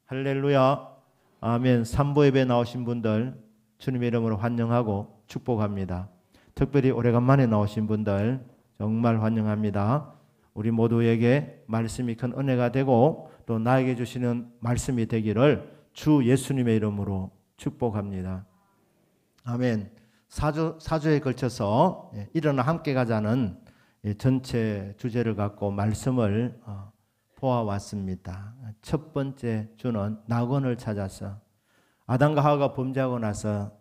할렐루야. 아멘. 삼부 예배 나오신 분들 주님의 이름으로 환영하고 축복합니다. 특별히 오래간만에 나오신 분들 정말 환영합니다. 우리 모두에게 말씀이 큰 은혜가 되고 또 나에게 주시는 말씀이 되기를 주 예수님의 이름으로 축복합니다. 아멘. 4주에 걸쳐서 일어나 함께 가자는 전체 주제를 갖고 말씀을 보아왔습니다. 첫 번째 주는 낙원을 찾아서 아담과 하와가 범죄하고 나서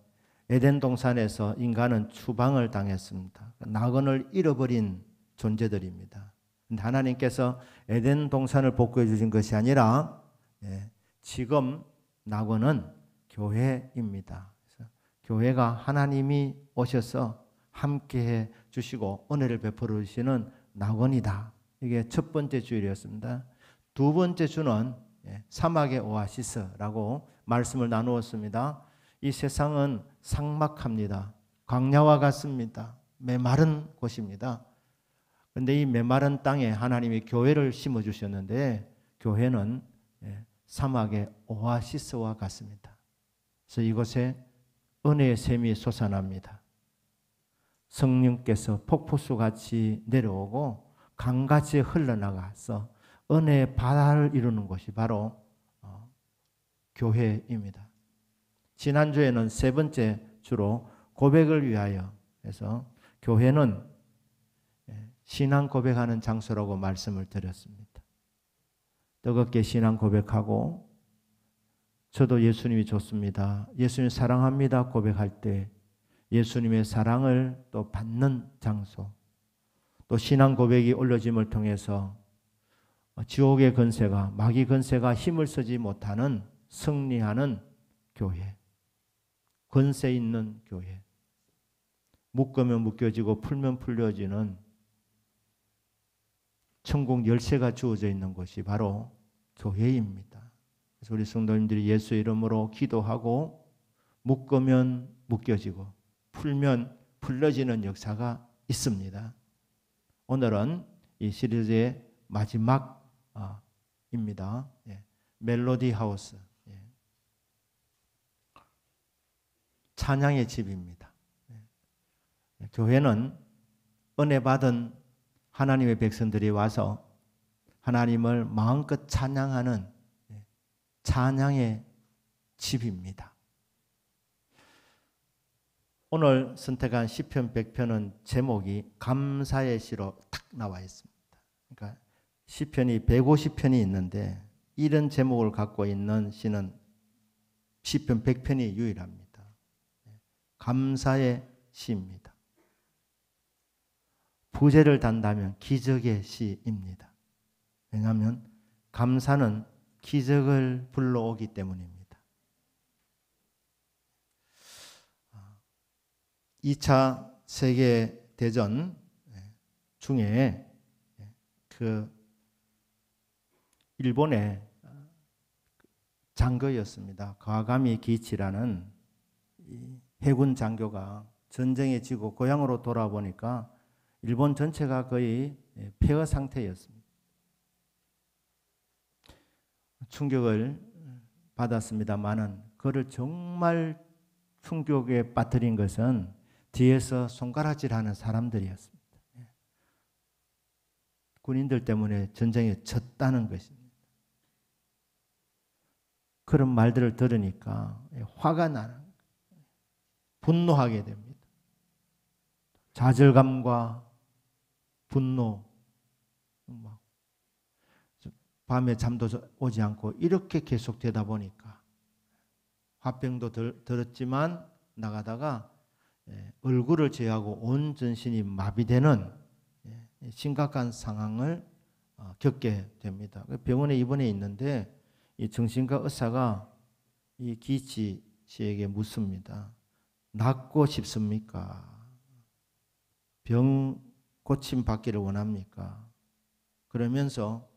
에덴 동산에서 인간은 추방을 당했습니다. 낙원을 잃어버린 존재들입니다. 근데 하나님께서 에덴 동산을 복구해 주신 것이 아니라 지금 낙원은 교회입니다. 그래서 교회가 하나님이 오셔서 함께해 주시고 은혜를 베풀어 주시는 낙원이다. 이게 첫 번째 주일이었습니다. 두 번째 주는 사막의 오아시스라고 말씀을 나누었습니다. 이 세상은 삭막합니다. 광야와 같습니다. 메마른 곳입니다. 그런데 이 메마른 땅에 하나님이 교회를 심어주셨는데 교회는 사막의 오아시스와 같습니다. 그래서 이곳에 은혜의 샘이 솟아납니다. 성령께서 폭포수같이 내려오고 강같이 흘러나가서 은혜의 바다를 이루는 곳이 바로 교회입니다. 지난주에는 세 번째 주로 고백을 위하여 해서 교회는 신앙 고백하는 장소라고 말씀을 드렸습니다. 뜨겁게 신앙 고백하고 저도 예수님이 좋습니다. 예수님 사랑합니다. 고백할 때 예수님의 사랑을 또 받는 장소, 또 신앙 고백이 올려짐을 통해서 지옥의 권세가, 마귀 권세가 힘을 쓰지 못하는 승리하는 교회, 권세 있는 교회, 묶으면 묶여지고 풀면 풀려지는 천국 열쇠가 주어져 있는 곳이 바로 교회입니다. 그래서 우리 성도님들이 예수 이름으로 기도하고 묶으면 묶여지고 풀면 풀려지는 역사가 있습니다. 오늘은 이 시리즈의 마지막입니다. 멜로디 하우스, 찬양의 집입니다. 교회는 은혜 받은 하나님의 백성들이 와서 하나님을 마음껏 찬양하는 찬양의 집입니다. 오늘 선택한 시편 100편은 제목이 감사의 시로 딱 나와 있습니다. 그러니까 시편이 150편이 있는데 이런 제목을 갖고 있는 시는 시편 100편이 유일합니다. 감사의 시입니다. 부제를 단다면 기적의 시입니다. 왜냐하면 감사는 기적을 불러오기 때문입니다. 2차 세계대전 중에 그 일본의 장교였습니다. 가와가미 기치라는 해군 장교가 전쟁에 지고 고향으로 돌아보니까 일본 전체가 거의 폐허 상태였습니다. 충격을 받았습니다만은 그를 정말 충격에 빠뜨린 것은 뒤에서 손가락질하는 사람들이었습니다. 군인들 때문에 전쟁에 졌다는 것입니다. 그런 말들을 들으니까 화가 나는, 분노하게 됩니다. 좌절감과 분노, 밤에 잠도 오지 않고 이렇게 계속되다 보니까 화병도 들었지만 나가다가 얼굴을 제하고 온 전신이 마비되는 심각한 상황을 겪게 됩니다. 병원에 입원해 있는데 이 정신과 의사가 이 기치 씨에게 묻습니다. 낫고 싶습니까? 병 고침 받기를 원합니까? 그러면서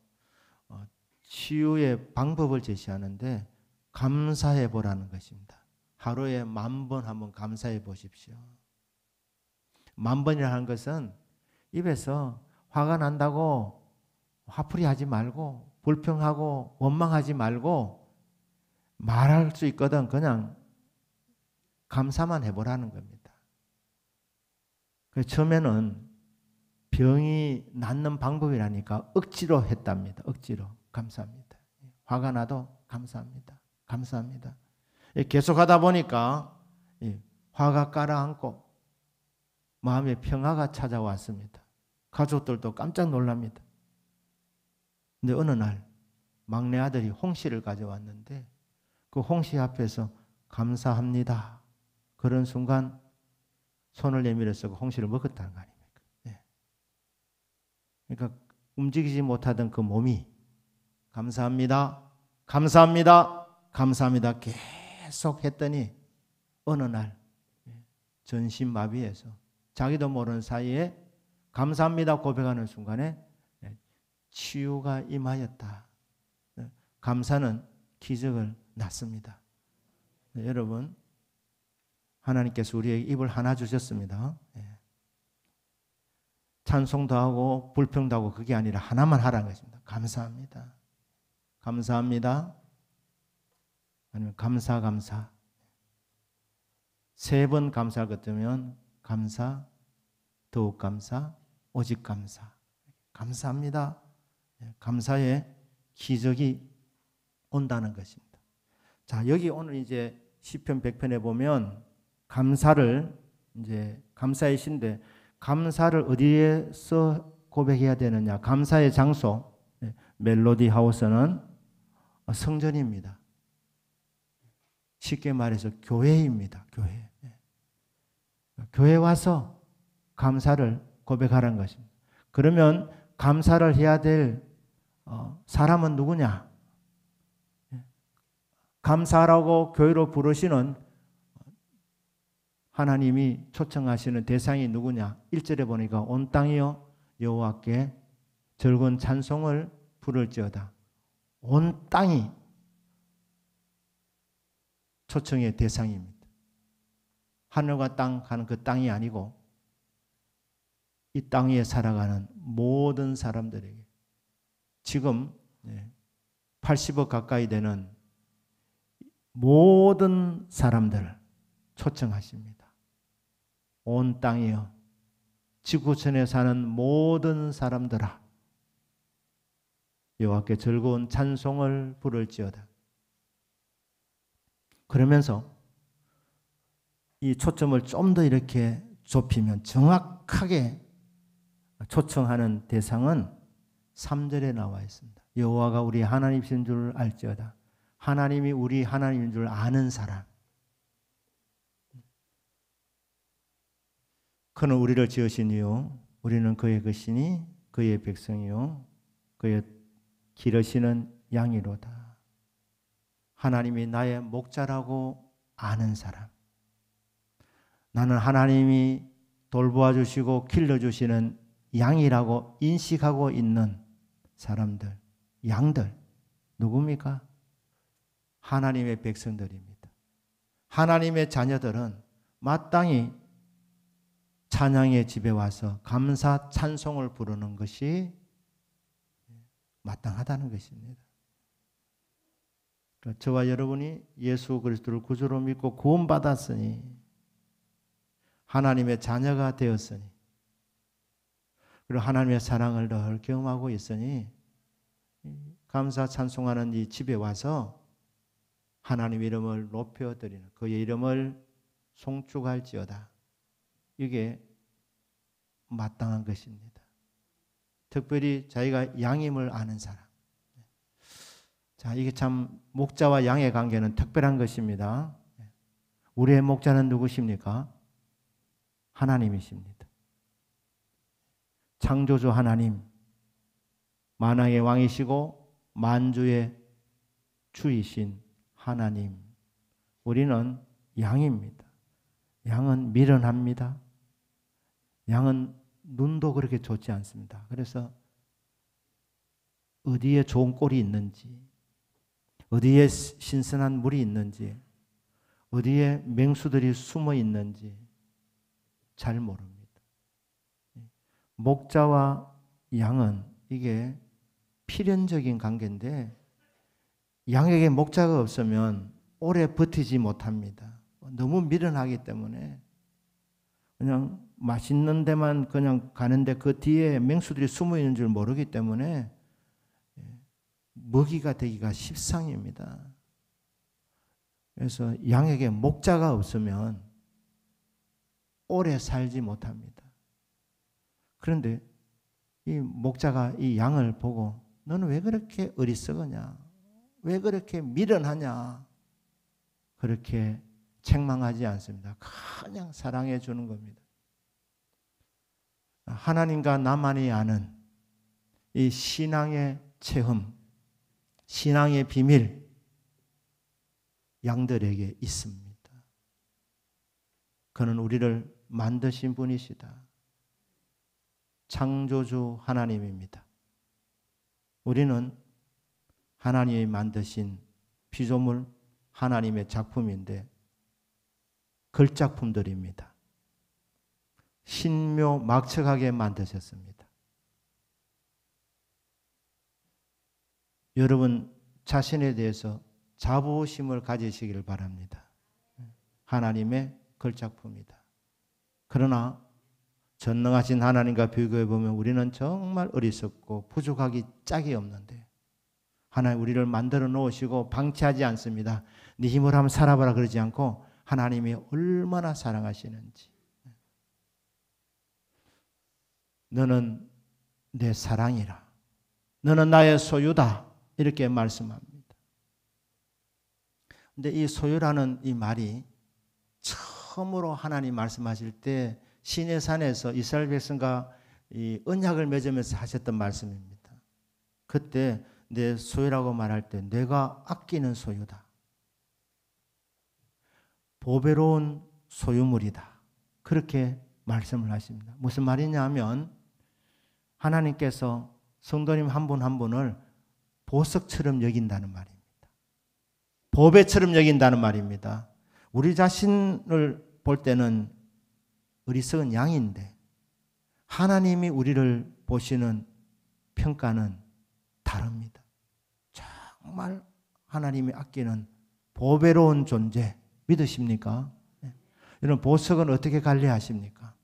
치유의 방법을 제시하는데 감사해 보라는 것입니다. 하루에 10,000번 한번 감사해 보십시오. 10,000번이라는 것은 입에서 화가 난다고 화풀이 하지 말고 불평하고 원망하지 말고 말할 수 있거든 그냥 감사만 해보라는 겁니다. 그래서 처음에는 병이 낫는 방법이라니까 억지로 했답니다. 억지로. 감사합니다. 화가 나도 감사합니다. 감사합니다. 계속하다 보니까 화가 가라앉고 마음의 평화가 찾아왔습니다. 가족들도 깜짝 놀랍니다. 근데 어느 날 막내 아들이 홍시를 가져왔는데 그 홍시 앞에서 감사합니다. 그런 순간 손을 내밀어서 그 홍시를 먹었다는 거 아닙니까? 네. 그러니까 움직이지 못하던 그 몸이 감사합니다. 감사합니다. 감사합니다. 계속 했더니 어느 날 전신마비에서 자기도 모르는 사이에 감사합니다 고백하는 순간에 치유가 임하였다. 감사는 기적을 낳습니다. 여러분 하나님께서 우리에게 입을 하나 주셨습니다. 찬송도 하고 불평도 하고 그게 아니라 하나만 하라는 것입니다. 감사합니다. 감사합니다. 아니면 감사. 3번 감사할 것 같으면 감사, 더욱 감사, 오직 감사. 감사합니다. 감사의 기적이 온다는 것입니다. 자, 여기 오늘 이제 시편 100편에 보면 감사를 이제 감사의 시인데 감사를 어디에서 고백해야 되느냐? 감사의 장소 멜로디 하우스는 성전입니다. 쉽게 말해서 교회입니다. 교회. 교회 와서 감사를 고백하라는 것입니다. 그러면 감사를 해야 될 사람은 누구냐? 감사하라고 교회로 부르시는 하나님이 초청하시는 대상이 누구냐? 1절에 보니까 온 땅이여 여호와께 즐거운 찬송을 부를지어다. 온 땅이 초청의 대상입니다. 하늘과 땅 하는 그 땅이 아니고 이 땅 위에 살아가는 모든 사람들에게 지금 80억 가까이 되는 모든 사람들을 초청하십니다. 온 땅이여 지구촌에 사는 모든 사람들아 여호와께 즐거운 찬송을 부를지어다. 그러면서 이 초점을 좀 더 이렇게 좁히면 정확하게 초청하는 대상은 3절에 나와 있습니다. 여호와가 우리 하나님이신 줄 알지어다. 하나님이 우리 하나님인 줄 아는 사람. 그는 우리를 지으신 이요 우리는 그의 것이니 그의 백성이요 그의 기르시는 양이로다. 하나님이 나의 목자라고 아는 사람. 나는 하나님이 돌보아 주시고 길러주시는 양이라고 인식하고 있는 사람들, 양들 누굽니까? 하나님의 백성들입니다. 하나님의 자녀들은 마땅히 찬양의 집에 와서 감사 찬송을 부르는 것이 마땅하다는 것입니다. 저와 여러분이 예수 그리스도를 구주로 믿고 구원받았으니 하나님의 자녀가 되었으니 그리고 하나님의 사랑을 늘 경험하고 있으니 감사 찬송하는 이 집에 와서 하나님 이름을 높여드리는 그의 이름을 송축할지어다. 이게 마땅한 것입니다. 특별히 자기가 양임을 아는 사람. 자, 이게 참 목자와 양의 관계는 특별한 것입니다. 우리의 목자는 누구십니까? 하나님이십니다. 창조주 하나님, 만왕의 왕이시고 만주의 주이신 하나님. 우리는 양입니다. 양은 미련합니다. 양은 눈도 그렇게 좋지 않습니다. 그래서 어디에 좋은 꼴이 있는지, 어디에 신선한 물이 있는지, 어디에 맹수들이 숨어 있는지 잘 모릅니다. 목자와 양은 이게 필연적인 관계인데 양에게 목자가 없으면 오래 버티지 못합니다. 너무 미련하기 때문에 그냥 맛있는 데만 그냥 가는데 그 뒤에 맹수들이 숨어 있는 줄 모르기 때문에 먹이가 되기가 십상입니다. 그래서 양에게 목자가 없으면 오래 살지 못합니다. 그런데 이 목자가 이 양을 보고 너는 왜 그렇게 어리석으냐? 왜 그렇게 미련하냐? 그렇게 책망하지 않습니다. 그냥 사랑해 주는 겁니다. 하나님과 나만이 아는 이 신앙의 체험, 신앙의 비밀, 양들에게 있습니다. 그는 우리를 만드신 분이시다. 창조주 하나님입니다. 우리는 하나님이 만드신 피조물, 하나님의 작품인데 걸작품들입니다. 신묘막측하게 만드셨습니다. 여러분 자신에 대해서 자부심을 가지시길 바랍니다. 하나님의 걸작품이다. 그러나 전능하신 하나님과 비교해 보면 우리는 정말 어리석고 부족하기 짝이 없는데 하나님 우리를 만들어 놓으시고 방치하지 않습니다. 네 힘으로 한번 살아봐라 그러지 않고 하나님이 얼마나 사랑하시는지. 너는 내 사랑이라. 너는 나의 소유다. 이렇게 말씀합니다. 근데 이 소유라는 이 말이 처음으로 하나님 말씀하실 때 시내산에서 이스라엘 백성과 이 언약을 맺으면서 하셨던 말씀입니다. 그때 내 소유라고 말할 때 내가 아끼는 소유다. 보배로운 소유물이다. 그렇게 말씀을 하십니다. 무슨 말이냐면 하나님께서 성도님 한 분 한 분을 보석처럼 여긴다는 말입니다. 보배처럼 여긴다는 말입니다. 우리 자신을 볼 때는 어리석은 양인데 하나님이 우리를 보시는 평가는 다릅니다. 정말 하나님이 아끼는 보배로운 존재 믿으십니까? 이런 보석은 어떻게 관리하십니까?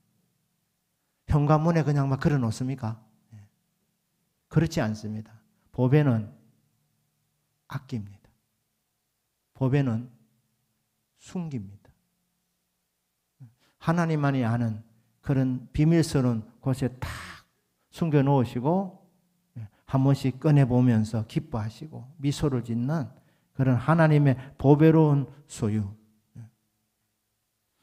현관문에 그냥 막 걸어 놓습니까? 그렇지 않습니다. 보배는 아낍니다. 보배는 숨깁니다. 하나님만이 아는 그런 비밀스러운 곳에 탁 숨겨 놓으시고 한 번씩 꺼내보면서 기뻐하시고 미소를 짓는 그런 하나님의 보배로운 소유.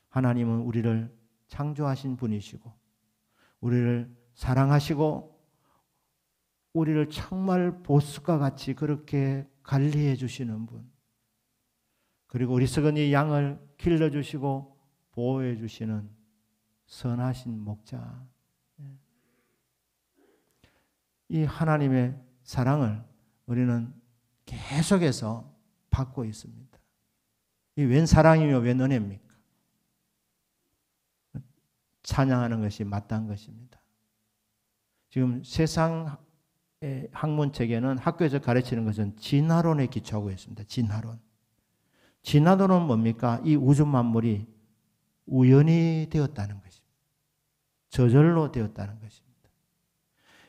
하나님은 우리를 창조하신 분이시고 우리를 사랑하시고 우리를 정말 보석과 같이 그렇게 관리해 주시는 분. 그리고 어리석은 이 양을 길러주시고 보호해 주시는 선하신 목자. 이 하나님의 사랑을 우리는 계속해서 받고 있습니다. 이 웬 사랑이며 웬 은혜입니까? 찬양하는 것이 마땅한 것입니다. 지금 세상 학문책에는 학교에서 가르치는 것은 진화론에 기초하고 있습니다. 진화론. 진화론은 뭡니까? 이 우주 만물이 우연히 되었다는 것입니다. 저절로 되었다는 것입니다.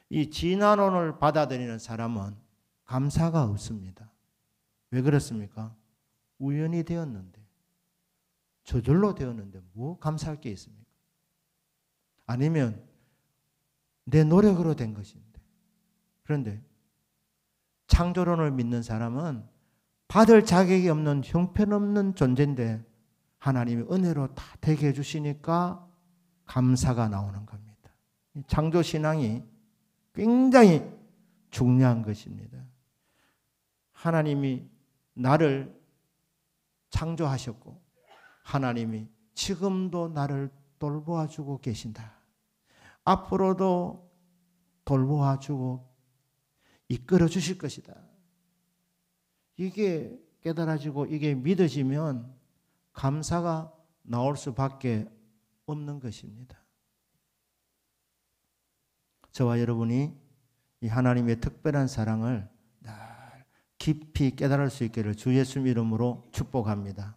이 진화론을 받아들이는 사람은 감사가 없습니다. 왜 그렇습니까? 우연히 되었는데, 저절로 되었는데 뭐 감사할 게 있습니까? 아니면 내 노력으로 된 것인데. 그런데 창조론을 믿는 사람은 받을 자격이 없는 형편없는 존재인데 하나님이 은혜로 다 되게 해주시니까 감사가 나오는 겁니다. 창조신앙이 굉장히 중요한 것입니다. 하나님이 나를 창조하셨고 하나님이 지금도 나를 돌보아주고 계신다. 앞으로도 돌보아주고 이끌어 주실 것이다. 이게 깨달아지고 이게 믿어지면 감사가 나올 수밖에 없는 것입니다. 저와 여러분이 이 하나님의 특별한 사랑을 늘 깊이 깨달을 수 있기를 주 예수 이름으로 축복합니다.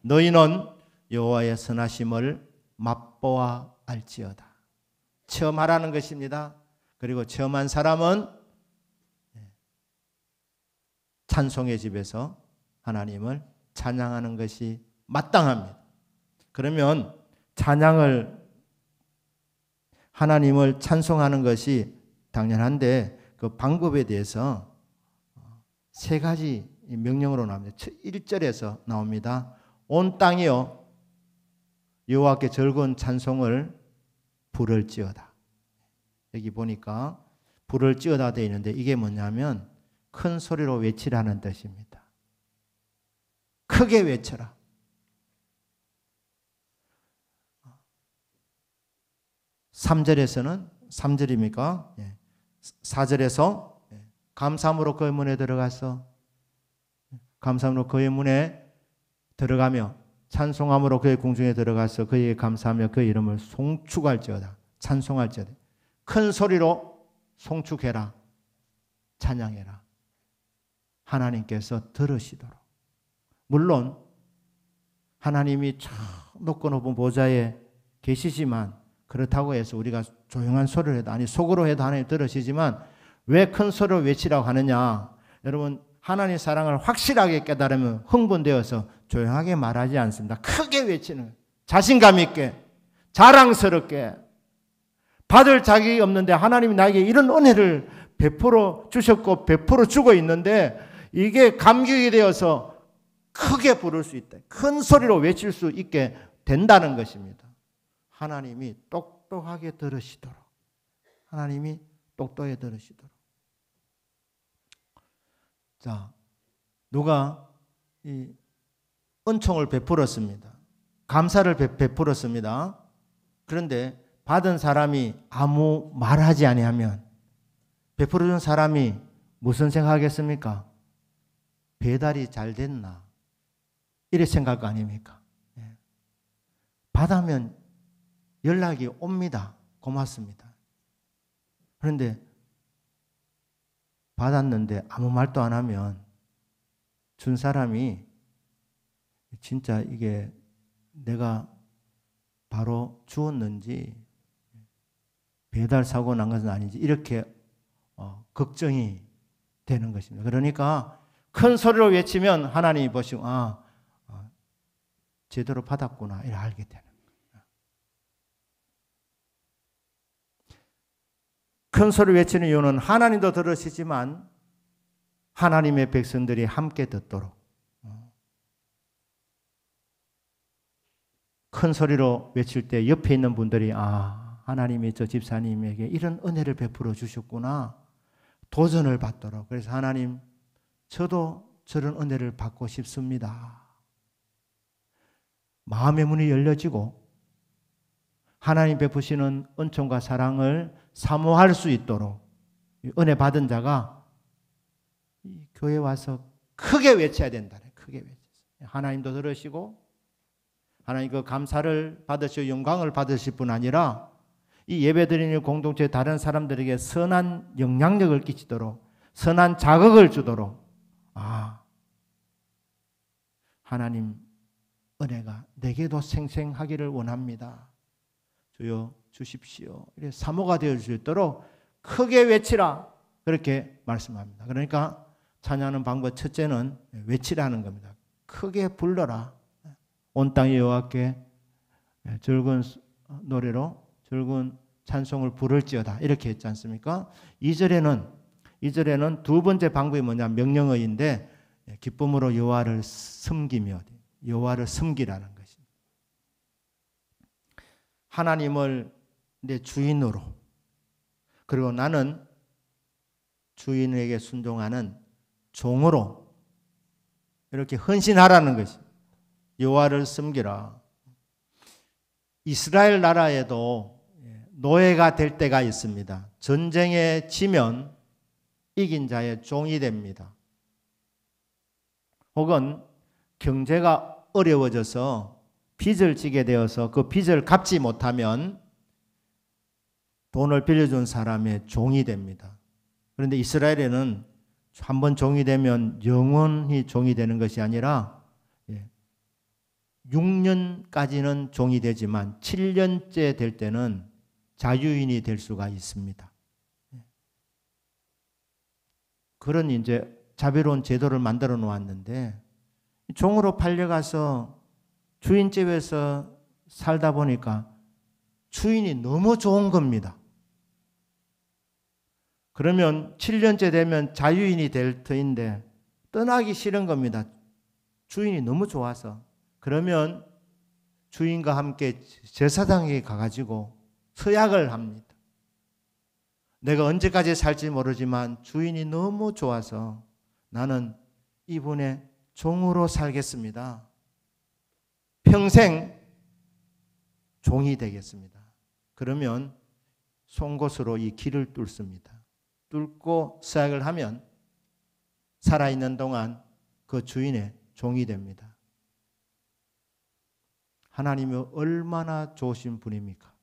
너희는 여호와의 선하심을 맛보아 알지어다. 체험하라는 것입니다. 그리고 체험한 사람은 찬송의 집에서 하나님을 찬양하는 것이 마땅합니다. 그러면 찬양을 하나님을 찬송하는 것이 당연한데 그 방법에 대해서 세 가지 명령으로 나옵니다. 1절에서 나옵니다. 온 땅이여 여호와께 즐거운 찬송을 부를지어다. 여기 보니까 부를지어다 되어 있는데 이게 뭐냐면 큰 소리로 외치라는 뜻입니다. 크게 외쳐라. 3절에서는 3절입니까? 4절에서 감사함으로 그의 문에 들어가서 감사함으로 그의 문에 들어가며 찬송함으로 그의 궁중에 들어가서 그에게 감사하며 그의 이름을 송축할지어다. 찬송할지어다. 큰 소리로 송축해라. 찬양해라. 하나님께서 들으시도록. 물론 하나님이 저 높고 높은 보좌에 계시지만 그렇다고 해서 우리가 조용한 소리를 해도 아니 속으로 해도 하나님 들으시지만 왜 큰 소리로 외치라고 하느냐. 여러분 하나님의 사랑을 확실하게 깨달으면 흥분되어서 조용하게 말하지 않습니다. 크게 외치는 자신감 있게 자랑스럽게 받을 자격이 없는데 하나님이 나에게 이런 은혜를 베풀어 주셨고 베풀어 주고 있는데 이게 감격이 되어서 크게 부를 수 있다. 큰 소리로 외칠 수 있게 된다는 것입니다. 하나님이 똑똑하게 들으시도록. 하나님이 똑똑하게 들으시도록. 자, 누가 이 은총을 베풀었습니다. 감사를 베풀었습니다. 그런데 받은 사람이 아무 말하지 아니하면 베풀어준 사람이 무슨 생각하겠습니까? 배달이 잘 됐나? 이래 생각 아닙니까? 받으면 연락이 옵니다. 고맙습니다. 그런데 받았는데 아무 말도 안 하면 준 사람이 진짜 이게 내가 바로 주었는지 배달 사고 난 것은 아닌지 이렇게 걱정이 되는 것입니다. 그러니까 큰 소리로 외치면 하나님이 보시고 제대로 받았구나 이렇게 알게 되는 거예요. 큰 소리 외치는 이유는 하나님도 들으시지만 하나님의 백성들이 함께 듣도록 큰 소리로 외칠 때 옆에 있는 분들이 하나님이 저 집사님에게 이런 은혜를 베풀어 주셨구나 도전을 받도록. 그래서 하나님 저도 저런 은혜를 받고 싶습니다. 마음의 문이 열려지고 하나님 베푸시는 은총과 사랑을 사모할 수 있도록 은혜 받은 자가 교회에 와서 크게 외쳐야 된다. 크게 외쳐서 하나님도 들으시고 하나님 그 감사를 받으시고 영광을 받으실 뿐 아니라 이 예배드리는 공동체 다른 사람들에게 선한 영향력을 끼치도록 선한 자극을 주도록 하나님 은혜가 내게도 생생하기를 원합니다. 주여 주십시오. 이렇게 사모가 되어 줄 수 있도록 크게 외치라 그렇게 말씀합니다. 그러니까 찬양하는 방법 첫째는 외치라는 겁니다. 크게 불러라. 온 땅의 여호와께 즐거운 노래로 즐거운 찬송을 부를지어다 이렇게 했지 않습니까? 2절에는 두 번째 방법이 뭐냐 명령어인데 기쁨으로 여호와를 섬기며 여호와를 섬기라는 것입니다. 하나님을 내 주인으로 그리고 나는 주인에게 순종하는 종으로 이렇게 헌신하라는 것입니다. 여호와를 섬기라. 이스라엘 나라에도 노예가 될 때가 있습니다. 전쟁에 지면 이긴 자의 종이 됩니다. 혹은 경제가 어려워져서 빚을 지게 되어서 그 빚을 갚지 못하면 돈을 빌려준 사람의 종이 됩니다. 그런데 이스라엘에는 한번 종이 되면 영원히 종이 되는 것이 아니라 6년까지는 종이 되지만 7년째 될 때는 자유인이 될 수가 있습니다. 그런 이제 자비로운 제도를 만들어 놓았는데 종으로 팔려가서 주인 집에서 살다 보니까 주인이 너무 좋은 겁니다. 그러면 7년째 되면 자유인이 될 터인데 떠나기 싫은 겁니다. 주인이 너무 좋아서. 그러면 주인과 함께 제사장에게 가가지고 서약을 합니다. 내가 언제까지 살지 모르지만 주인이 너무 좋아서 나는 이분의 종으로 살겠습니다. 평생 종이 되겠습니다. 그러면 송곳으로 이 길을 뚫습니다. 뚫고 서약을 하면 살아있는 동안 그 주인의 종이 됩니다. 하나님이 얼마나 좋으신 분입니까?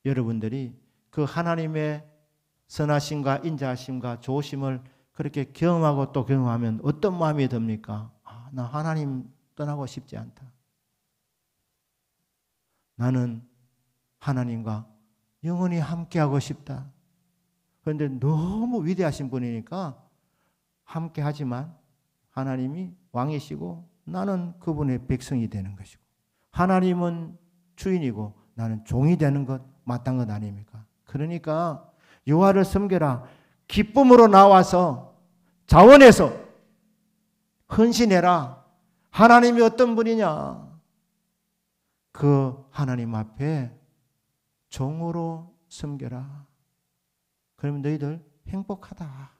여러분들이 그 하나님의 선하심과 인자하심과 좋으심을 그렇게 경험하고 또 경험하면 어떤 마음이 듭니까? 나 하나님 떠나고 싶지 않다. 나는 하나님과 영원히 함께하고 싶다. 그런데 너무 위대하신 분이니까 함께하지만 하나님이 왕이시고 나는 그분의 백성이 되는 것이고 하나님은 주인이고 나는 종이 되는 것 마땅한 것 아닙니까? 그러니까 여호와를 섬겨라. 기쁨으로 나와서 자원해서 헌신해라. 하나님이 어떤 분이냐? 그 하나님 앞에 종으로 섬겨라. 그러면 너희들 행복하다.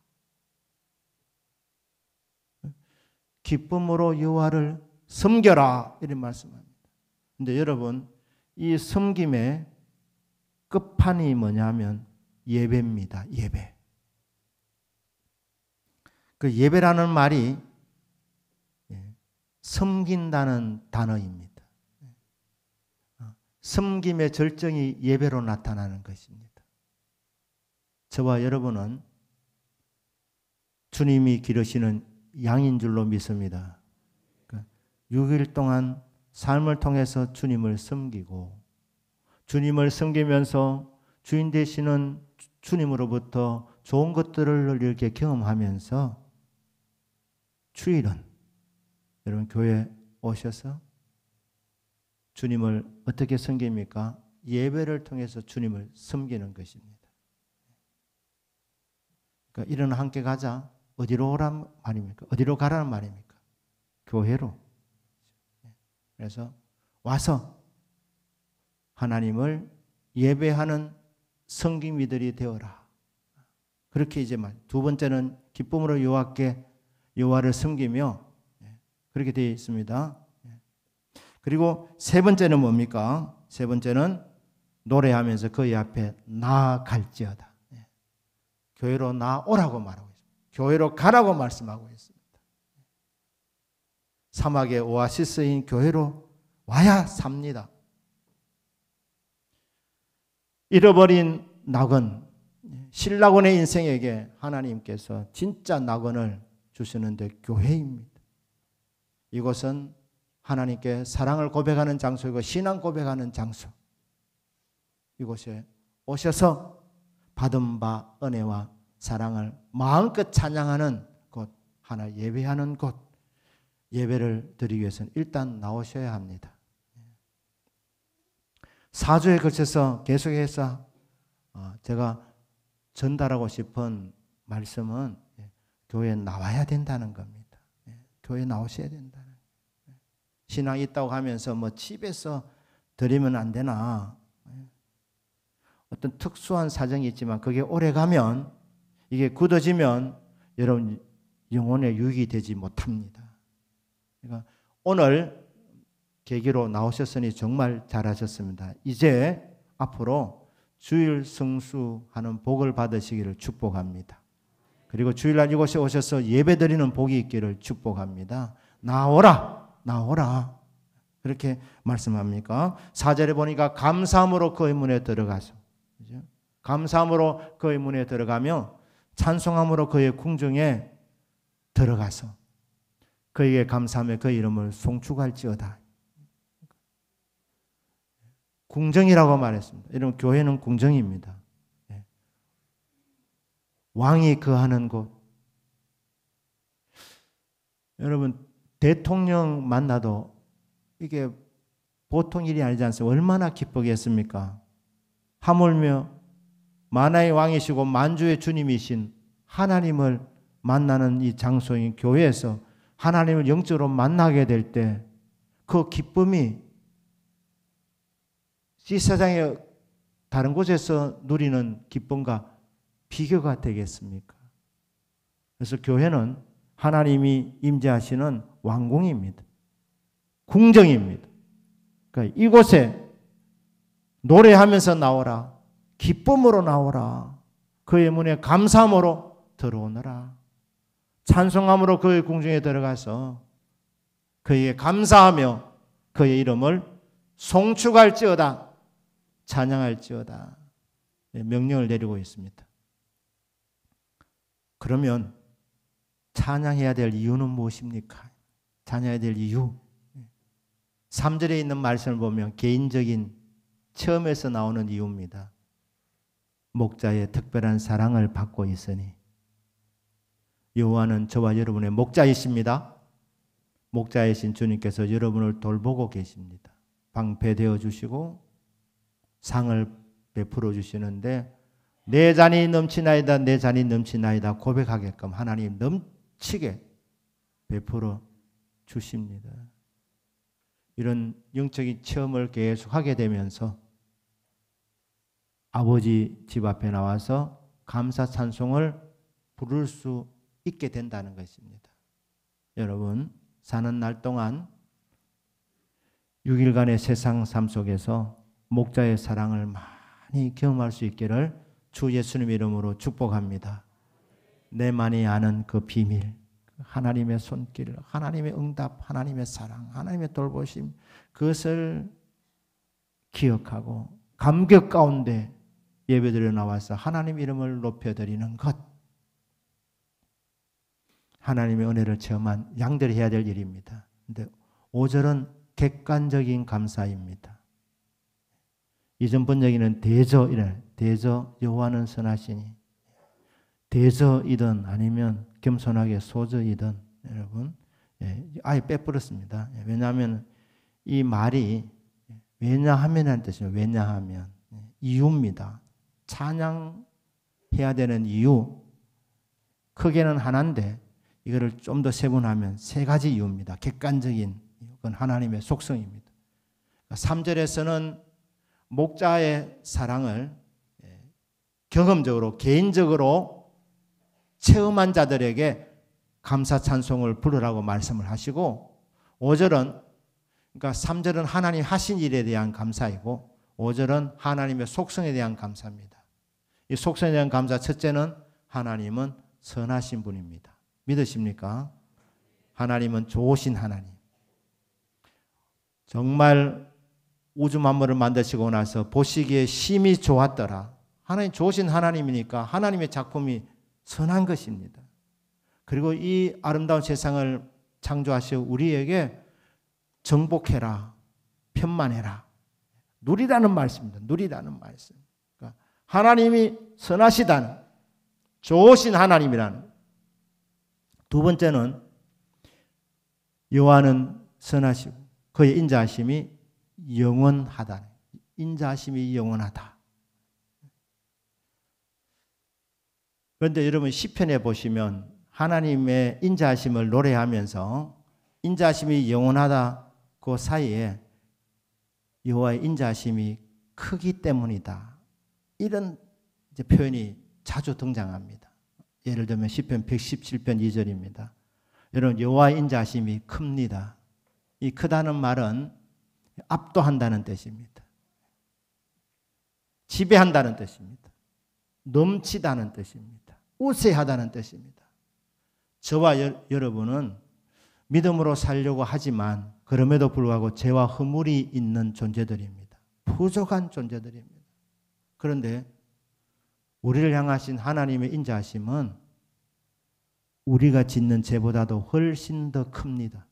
기쁨으로 여호와를 섬겨라 이런 말씀합니다. 근데 여러분 이 섬김의 끝판이 뭐냐면 예배입니다. 예배. 그 예배라는 말이 섬긴다는 단어입니다. 섬김의 절정이 예배로 나타나는 것입니다. 저와 여러분은 주님이 기르시는 양인 줄로 믿습니다. 6일 동안 삶을 통해서 주님을 섬기고 주님을 섬기면서 주인 되시는 주님으로부터 좋은 것들을 이렇게 경험하면서 주일은 여러분 교회 오셔서 주님을 어떻게 섬깁니까? 예배를 통해서 주님을 섬기는 것입니다. 그러니까 이런 함께 가자. 어디로 오란 말입니까? 어디로 가라는 말입니까? 교회로. 그래서 와서 하나님을 예배하는 섬김이들이 되어라. 그렇게 이제 두 번째는 기쁨으로 여호와를 섬기며 그렇게 되어 있습니다. 그리고 세 번째는 뭡니까? 세 번째는 노래하면서 그의 앞에 나아갈지어다. 교회로 나오라고 말하고 있습니다. 교회로 가라고 말씀하고 있습니다. 사막의 오아시스인 교회로 와야 삽니다. 잃어버린 낙원, 신낙원의 인생에게 하나님께서 진짜 낙원을 주시는데 교회입니다. 이곳은 하나님께 사랑을 고백하는 장소이고 신앙 고백하는 장소. 이곳에 오셔서 받은 바 은혜와 사랑을 마음껏 찬양하는 곳, 하나 예배하는 곳, 예배를 드리기 위해서는 일단 나오셔야 합니다. 4주에 걸쳐서 계속해서 제가 전달하고 싶은 말씀은 교회에 나와야 된다는 겁니다. 교회에 나오셔야 된다는 거예요. 신앙이 있다고 하면서 집에서 드리면 안 되나? 어떤 특수한 사정이 있지만 그게 오래 가면 이게 굳어지면 여러분 영혼에 유익이 되지 못합니다. 그러니까 오늘 계기로 나오셨으니 정말 잘하셨습니다. 이제 앞으로 주일 성수하는 복을 받으시기를 축복합니다. 그리고 주일날 이곳에 오셔서 예배드리는 복이 있기를 축복합니다. 나오라, 나오라. 그렇게 말씀합니까? 4절에 보니까 감사함으로 그의 문에 들어가서, 감사함으로 그의 문에 들어가며 찬송함으로 그의 궁정에 들어가서 그에게 감사하며 그 이름을 송축할지어다. 궁정이라고 말했습니다. 여러분, 교회는 궁정입니다. 왕이 거하는 곳. 여러분, 대통령 만나도 이게 보통 일이 아니지 않습니까? 얼마나 기쁘겠습니까? 하물며 만화의 왕이시고 만주의 주님이신 하나님을 만나는 이 장소인 교회에서 하나님을 영적으로 만나게 될 때 그 기쁨이 이 세상의 다른 곳에서 누리는 기쁨과 비교가 되겠습니까? 그래서 교회는 하나님이 임재하시는 왕궁입니다. 궁정입니다. 그러니까 이곳에 노래하면서 나오라. 기쁨으로 나오라. 그의 문에 감사함으로 들어오너라. 찬송함으로 그의 궁정에 들어가서 그에게 감사하며 그의 이름을 송축할지어다. 찬양할지어다. 명령을 내리고 있습니다. 그러면 찬양해야 될 이유는 무엇입니까? 찬양해야 될 이유. 3절에 있는 말씀을 보면 개인적인 체험에서 나오는 이유입니다. 목자의 특별한 사랑을 받고 있으니. 여호와는 저와 여러분의 목자이십니다. 목자이신 주님께서 여러분을 돌보고 계십니다. 방패되어 주시고 상을 베풀어 주시는데 내 잔이 넘치나이다, 내 잔이 넘치나이다 고백하게끔 하나님 넘치게 베풀어 주십니다. 이런 영적인 체험을 계속 하게 되면서 아버지 집 앞에 나와서 감사 찬송을 부를 수 있게 된다는 것입니다. 여러분, 사는 날 동안 6일간의 세상 삶 속에서 목자의 사랑을 많이 경험할 수 있기를 주 예수님 이름으로 축복합니다. 내만이 아는 그 비밀, 하나님의 손길, 하나님의 응답, 하나님의 사랑, 하나님의 돌보심, 그것을 기억하고 감격 가운데 예배드려 나와서 하나님 이름을 높여드리는 것, 하나님의 은혜를 체험한 양들이 해야 될 일입니다. 그런데 5절은 객관적인 감사입니다. 이전 번역에는 대저이래. 대저 여호와는 선하시니. 대저이든 아니면 겸손하게 소저이든 여러분 아예 빼버렸습니다. 왜냐하면 이 말이 왜냐하면이라는 뜻이에요. 왜냐하면 이유입니다. 찬양해야 되는 이유 크게는 하나인데 이거를 좀 더 세분하면 세 가지 이유입니다. 객관적인 이유는 하나님의 속성입니다. 3절에서는 목자의 사랑을 경험적으로 개인적으로 체험한 자들에게 감사 찬송을 부르라고 말씀을 하시고 5절은 그러니까 3절은 하나님 하신 일에 대한 감사이고 5절은 하나님의 속성에 대한 감사입니다. 이 속성에 대한 감사 첫째는 하나님은 선하신 분입니다. 믿으십니까? 하나님은 좋으신 하나님. 정말 우주 만물을 만드시고 나서 보시기에 심히 좋았더라. 하나님 좋으신 하나님이니까 하나님의 작품이 선한 것입니다. 그리고 이 아름다운 세상을 창조하시고 우리에게 정복해라, 편만해라. 누리라는 말씀입니다. 누리라는 말씀. 그러니까 하나님이 선하시다는, 좋으신 하나님이라는. 두 번째는 여호와는 선하시고 그의 인자하심이 영원하다. 인자하심이 영원하다. 그런데 여러분 시편에 보시면 하나님의 인자하심을 노래하면서 인자하심이 영원하다 그 사이에 여호와의 인자하심이 크기 때문이다. 이런 이제 표현이 자주 등장합니다. 예를 들면 시편 117편 2절입니다. 여러분 여호와의 인자하심이 큽니다. 이 크다는 말은 압도한다는 뜻입니다. 지배한다는 뜻입니다. 넘치다는 뜻입니다. 우세하다는 뜻입니다. 저와 여러분은 믿음으로 살려고 하지만 그럼에도 불구하고 죄와 허물이 있는 존재들입니다. 부족한 존재들입니다. 그런데 우리를 향하신 하나님의 인자하심은 우리가 짓는 죄보다도 훨씬 더 큽니다.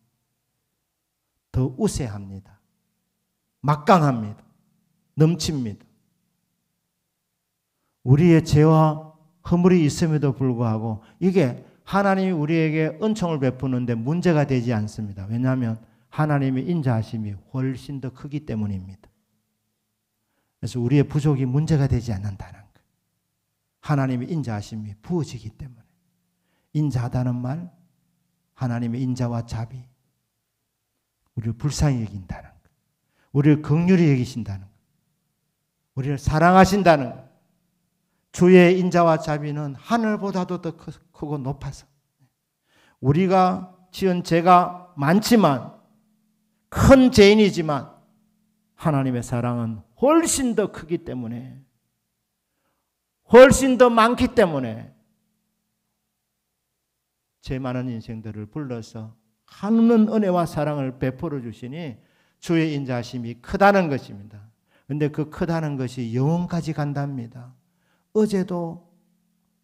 더 우세합니다. 막강합니다. 넘칩니다. 우리의 죄와 허물이 있음에도 불구하고 이게 하나님이 우리에게 은총을 베푸는데 문제가 되지 않습니다. 왜냐하면 하나님의 인자하심이 훨씬 더 크기 때문입니다. 그래서 우리의 부족이 문제가 되지 않는다는 거예요. 하나님의 인자하심이 부어지기 때문에. 인자하다는 말, 하나님의 인자와 자비, 우리를 불쌍히 여긴다는 거예요. 우리를 긍휼히 여기신다는 거예요. 우리를 사랑하신다는 거예요. 주의 인자와 자비는 하늘보다도 더 크고 높아서 우리가 지은 죄가 많지만 큰 죄인이지만 하나님의 사랑은 훨씬 더 크기 때문에 훨씬 더 많기 때문에 죄 많은 인생들을 불러서 하는 은혜와 사랑을 베풀어 주시니 주의 인자하심이 크다는 것입니다. 그런데 그 크다는 것이 영원까지 간답니다. 어제도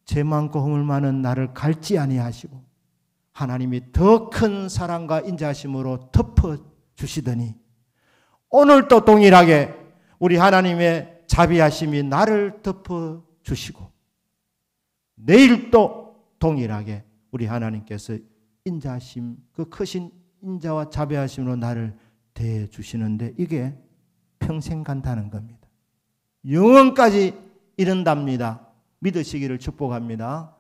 죄 많고 허물 많은 나를 갈지 아니하시고 하나님이 더 큰 사랑과 인자하심으로 덮어 주시더니 오늘도 동일하게 우리 하나님의 자비하심이 나를 덮어 주시고 내일도 동일하게 우리 하나님께서 인자하심, 그 크신 인자와 자비하심으로 나를 대해 주시는데 이게 평생 간다는 겁니다. 영원까지 이른답니다. 믿으시기를 축복합니다.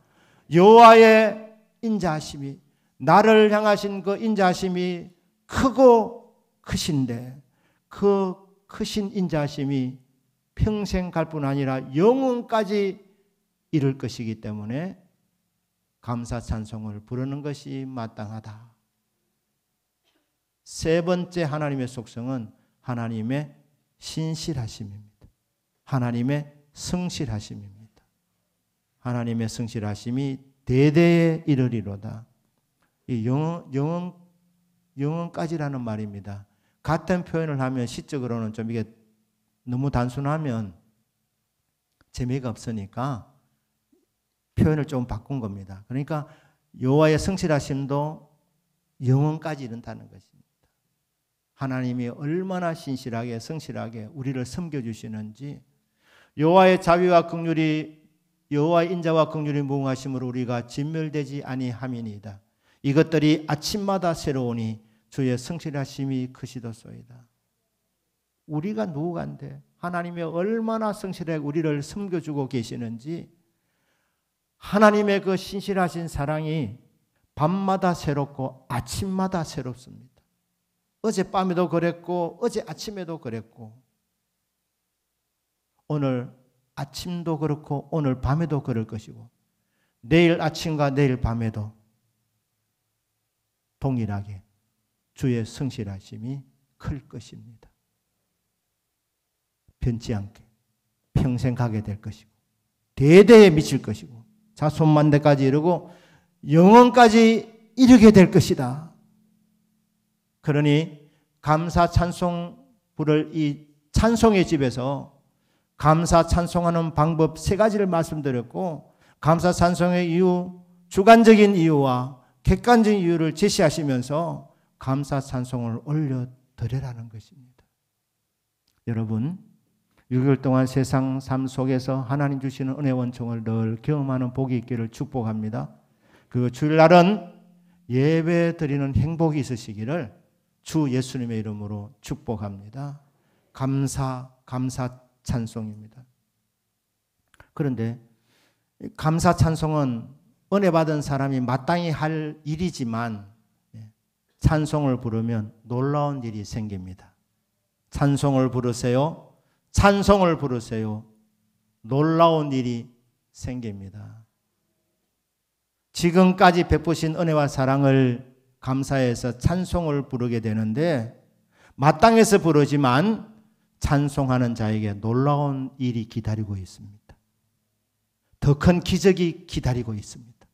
여호와의 인자하심이 나를 향하신 그 인자하심이 크고 크신데 그 크신 인자하심이 평생 갈 뿐 아니라 영원까지 이룰 것이기 때문에 감사 찬송을 부르는 것이 마땅하다. 세 번째 하나님의 속성은 하나님의 신실하심입니다. 하나님의 성실하심입니다. 하나님의 성실하심이 대대에 이르리로다. 이 영원까지라는 말입니다. 같은 표현을 하면 시적으로는 좀 이게 너무 단순하면 재미가 없으니까 표현을 좀 바꾼 겁니다. 그러니까 여호와의 성실하심도 영원까지 이른다는 것입니다. 하나님이 얼마나 신실하게 성실하게 우리를 섬겨주시는지 여호와의 자비와 긍휼이 여호와의 인자와 긍휼이 무궁하심으로 우리가 진멸되지 아니함이니이다. 이것들이 아침마다 새로우니 주의 성실하심이 크시도소이다. 우리가 누구간데 하나님이 얼마나 성실하게 우리를 섬겨주고 계시는지 하나님의 그 신실하신 사랑이 밤마다 새롭고 아침마다 새롭습니다. 어젯밤에도 그랬고 어제 아침에도 그랬고 오늘 아침도 그렇고 오늘 밤에도 그럴 것이고 내일 아침과 내일 밤에도 동일하게 주의 성실하심이 클 것입니다. 변치 않게 평생 가게 될 것이고 대대에 미칠 것이고 자손만대까지 이르고 영원까지 이르게 될 것이다. 그러니 감사 찬송 부를 이 찬송의 집에서 감사 찬송하는 방법 세 가지를 말씀드렸고 감사 찬송의 이유, 주관적인 이유와 객관적인 이유를 제시하시면서 감사 찬송을 올려드리라는 것입니다. 여러분 6개월 동안 세상 삶 속에서 하나님 주시는 은혜 원총을 늘 경험하는 복이 있기를 축복합니다. 그 주일날은 예배 드리는 행복이 있으시기를 주 예수님의 이름으로 축복합니다. 감사 찬송입니다. 그런데 감사 찬송은 은혜 받은 사람이 마땅히 할 일이지만 찬송을 부르면 놀라운 일이 생깁니다. 찬송을 부르세요. 찬송을 부르세요. 놀라운 일이 생깁니다. 지금까지 베푸신 은혜와 사랑을 감사해서 찬송을 부르게 되는데 마땅해서 부르지만 찬송하는 자에게 놀라운 일이 기다리고 있습니다. 더 큰 기적이 기다리고 있습니다.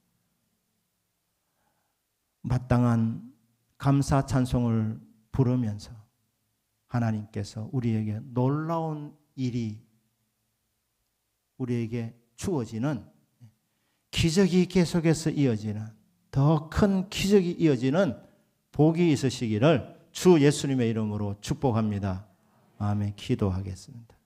마땅한 감사 찬송을 부르면서 하나님께서 우리에게 놀라운 일이 우리에게 주어지는 기적이 계속해서 이어지는 더 큰 기적이 이어지는 복이 있으시기를 주 예수님의 이름으로 축복합니다. 아멘. 기도하겠습니다.